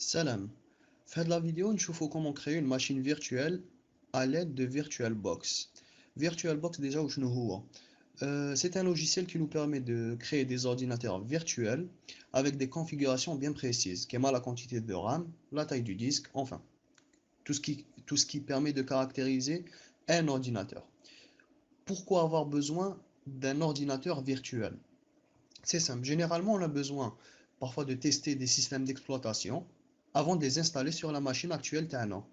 Salam. Fin de la vidéo, nous allons comment créer une machine virtuelle à l'aide de VirtualBox. VirtualBox, déjà, c'est un logiciel qui nous permet de créer des ordinateurs virtuels avec des configurations bien précises, qui est la quantité de RAM, la taille du disque, enfin, tout ce qui permet de caractériser un ordinateur. Pourquoi avoir besoin d'un ordinateur virtuel? C'est simple. Généralement, on a besoin parfois de tester des systèmes d'exploitation avant de les installer sur la machine actuelle تاعنا.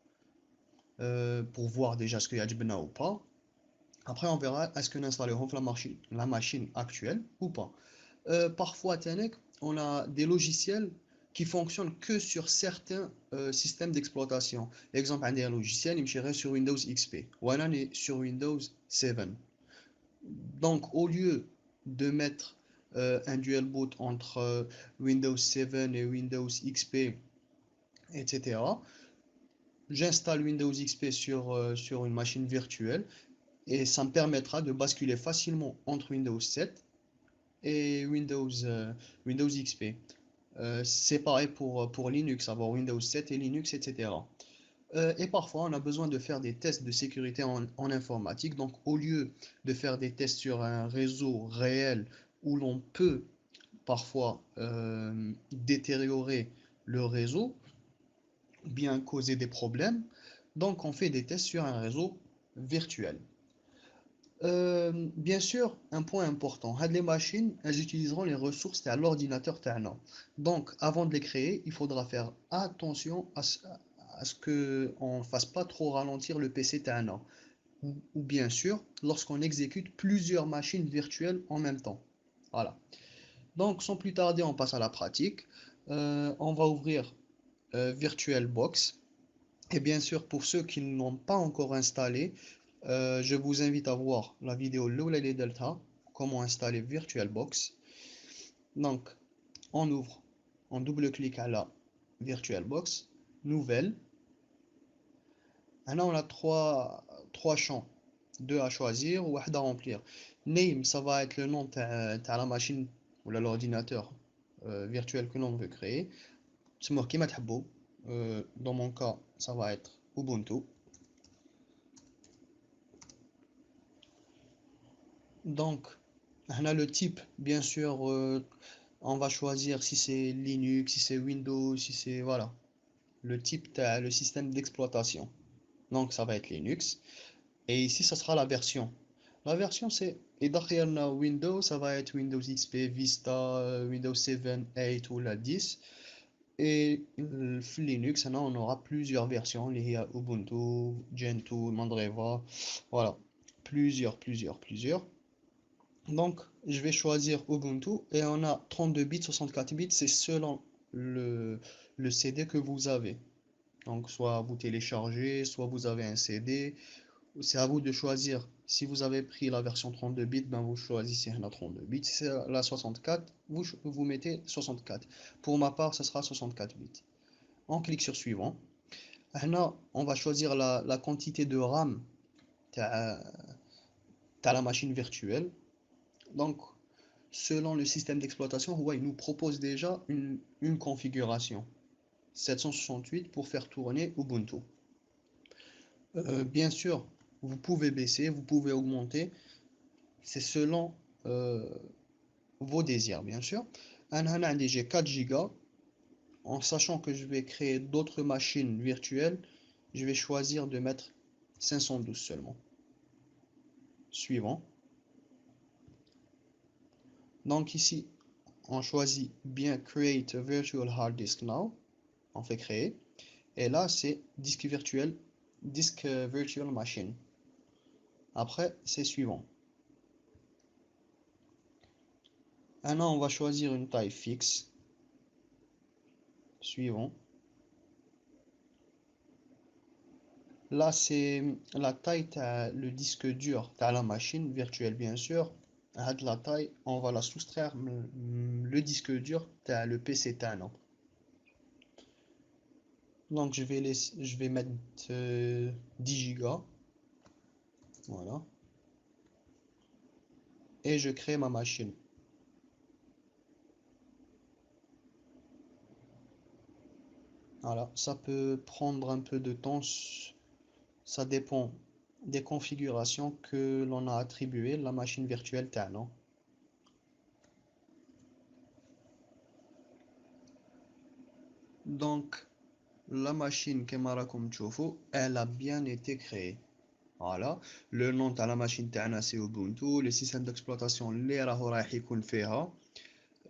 Pour voir déjà ce qu'il y a de ou pas. Après, on verra est-ce qu'on installe la machine actuelle ou pas. Parfois, on a des logiciels qui fonctionnent que sur certains systèmes d'exploitation. Exemple, un logiciel, il me sur Windows XP. Ou un est sur Windows 7. Donc, au lieu de mettre un dual boot entre Windows 7 et Windows XP, etc., j'installe Windows XP sur une machine virtuelle et ça me permettra de basculer facilement entre Windows 7 et Windows XP. C'est pareil pour Linux, avoir Windows 7 et Linux, etc. Et parfois, on a besoin de faire des tests de sécurité en informatique. Donc, au lieu de faire des tests sur un réseau réel où l'on peut parfois détériorer le réseau, bien causer des problèmes, donc on fait des tests sur un réseau virtuel. Bien sûr, un point important, les machines, elles utiliseront les ressources de l'ordinateur تاعنا. Donc, avant de les créer, il faudra faire attention à ce qu'on ne fasse pas trop ralentir le PC تاعنا. Ou bien sûr, lorsqu'on exécute plusieurs machines virtuelles en même temps. Voilà. Donc, sans plus tarder, on passe à la pratique. On va ouvrir VirtualBox. Et bien sûr, pour ceux qui ne l'ont pas encore installé, je vous invite à voir la vidéo Lola Delta, comment installer VirtualBox. Donc, on ouvre, on double-clique à la VirtualBox, nouvelle. Là, on a trois champs, deux à choisir ou à remplir. Name, ça va être le nom de la machine ou l'ordinateur virtuel que l'on veut créer. C'est moi qui dans mon cas, ça va être Ubuntu. Donc, on a le type, bien sûr, on va choisir si c'est Linux, si c'est Windows, si c'est, voilà, le type, le système d'exploitation. Donc, ça va être Linux. Et ici, ça sera la version. La version, et derrière Windows, ça va être Windows XP, Vista, Windows 7, 8 ou la 10. Et Linux, on aura plusieurs versions. Il y a Ubuntu, Gentoo, Mandriva, voilà, plusieurs. Donc, je vais choisir Ubuntu et on a 32 bits, 64 bits, c'est selon le CD que vous avez. Donc, soit vous téléchargez, soit vous avez un CD. C'est à vous de choisir. Si vous avez pris la version 32 bits, ben vous choisissez la 32 bits. Si c'est la 64, vous mettez 64. Pour ma part, ce sera 64 bits. On clique sur suivant. Là, on va choisir la quantité de RAM de la machine virtuelle. Donc, selon le système d'exploitation, ouais, il nous propose déjà une configuration 768 pour faire tourner Ubuntu. Bien sûr, vous pouvez baisser, vous pouvez augmenter, c'est selon euh, vos désirs, bien sûr. J'ai 4 Go, en sachant que je vais créer d'autres machines virtuelles, je vais choisir de mettre 512 seulement. Suivant. Donc ici, on choisit bien Create a Virtual Hard Disk Now. On fait créer. Et là, c'est disque virtuel, disque virtual machine. Après, c'est suivant. Maintenant, on va choisir une taille fixe. Suivant. Là, c'est la taille, le disque dur, de la machine virtuelle, bien sûr. À la taille, on va la soustraire le disque dur, le PC tano. Donc, je vais mettre 10 Go. Voilà. Et je crée ma machine. Voilà, ça peut prendre un peu de temps, ça dépend des configurations que l'on a attribuées à la machine virtuelle تاعنا. Donc, la machine كما راكم تشوفوا, elle a bien été créée. Voilà, le nom de la machine تاعنا c'est Ubuntu, le système d'exploitation اللي راح يكون فيها,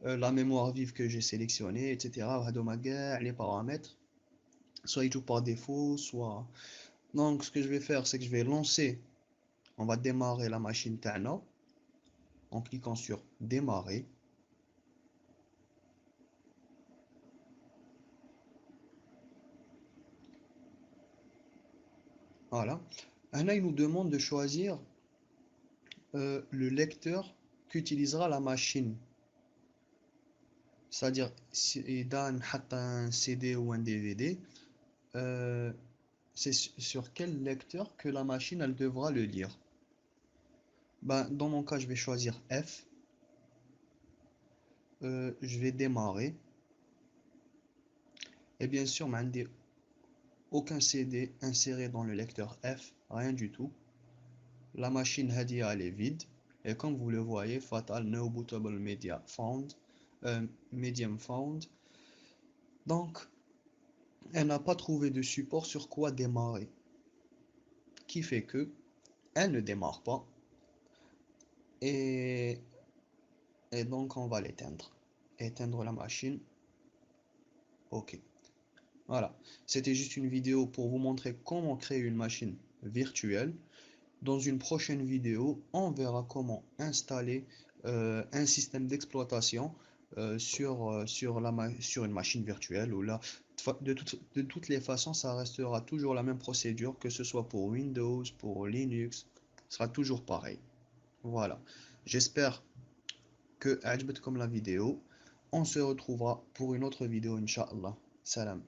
la mémoire vive que j'ai sélectionnée, etc. وهذوما كاع les paramètres, soit ils jouent par défaut, soit... Donc, ce que je vais faire, c'est que je vais lancer, on va démarrer la machine تاعنا en cliquant sur démarrer. Voilà. Là, il nous demande de choisir le lecteur qu'utilisera la machine. C'est-à-dire, si il donne un CD ou un DVD, euh, c'est sur quel lecteur que la machine elle devra le lire. Ben, dans mon cas, je vais choisir F. Je vais démarrer. Et bien sûr, aucun CD inséré dans le lecteur F, rien du tout. La machine Hadia elle est vide. Et comme vous le voyez, Fatal No Bootable Media Found, Medium Found. Donc, elle n'a pas trouvé de support sur quoi démarrer. Qui fait que elle ne démarre pas. Et, et donc, on va l'éteindre. Éteindre la machine. OK. Voilà. C'était juste une vidéo pour vous montrer comment créer une machine virtuelle. Dans une prochaine vidéo, on verra comment installer un système d'exploitation sur une machine virtuelle. Ou là, de toutes les façons, ça restera toujours la même procédure, que ce soit pour Windows, pour Linux, ce sera toujours pareil. Voilà. J'espère que عجبتكم la vidéo. On se retrouvera pour une autre vidéo, Inch'Allah. Salam.